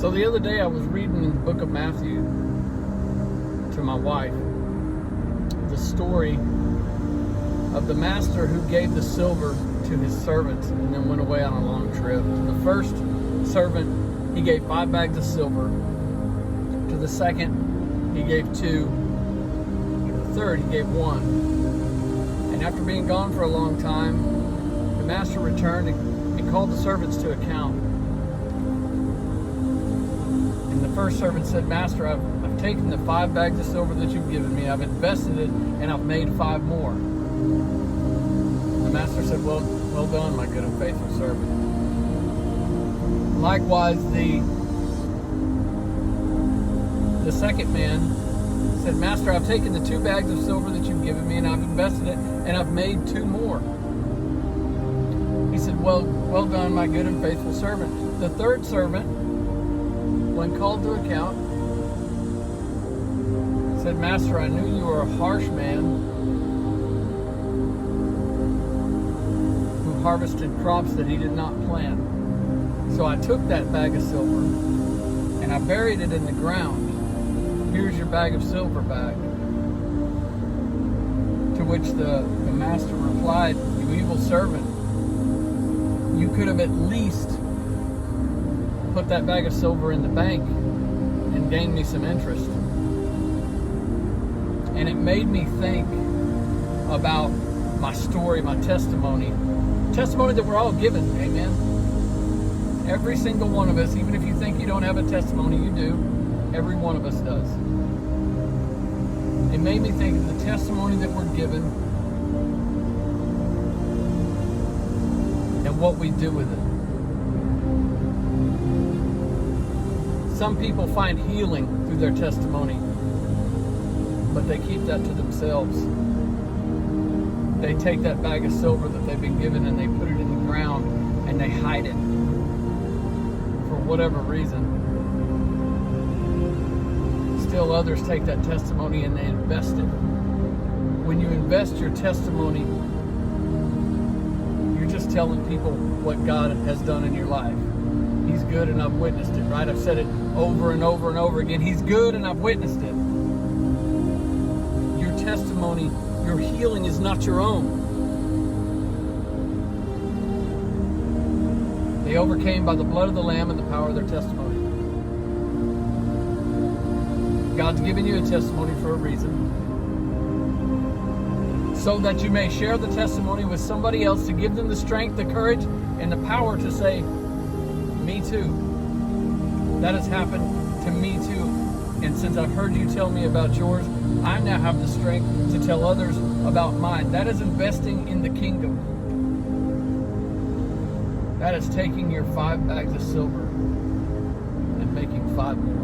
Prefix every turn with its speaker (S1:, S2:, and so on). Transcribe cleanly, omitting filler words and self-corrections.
S1: So the other day I was reading in the book of Matthew to my wife the story of the master who gave the silver to his servants and then went away on a long trip. To the first servant, he gave 5 bags of silver. To the second, he gave 2. To the third, he gave 1. And after being gone for a long time, the master returned and called the servants to account. And the first servant said, "Master, I've taken the 5 bags of silver that you've given me, I've invested it, and I've made 5 more." The master said, well done, my good and faithful servant. Likewise, the second man said, "Master, I've taken the 2 bags of silver that you've given me, and I've invested it, and I've made 2 more." He said, well done, my good and faithful servant. The third servant, when called to account, said, "Master, I knew you were a harsh man who harvested crops that he did not plant. So I took that bag of silver and I buried it in the ground. Here's your bag of silver back." To which the master replied, "You evil servant, you could have at least put that bag of silver in the bank and gained me some interest." And it made me think about my story, my testimony that we're all given, amen? Every single one of us, even if you think you don't have a testimony, you do. Every one of us does. It made me think of the testimony that we're given and what we do with it. Some people find healing through their testimony, but they keep that to themselves. They take that bag of silver that they've been given and they put it in the ground and they hide it for whatever reason. Still others take that testimony and they invest it. When you invest your testimony, you're just telling people what God has done in your life. He's good and I've witnessed it, right? I've said it over and over and over again. He's good and I've witnessed it. Your testimony, your healing is not your own. They overcame by the blood of the Lamb and the power of their testimony. God's given you a testimony for a reason, so that you may share the testimony with somebody else, to give them the strength, the courage, and the power to say, "Me too. That has happened to me too. And since I've heard you tell me about yours, I now have the strength to tell others about mine." That is investing in the kingdom. That is taking your 5 bags of silver and making 5 more.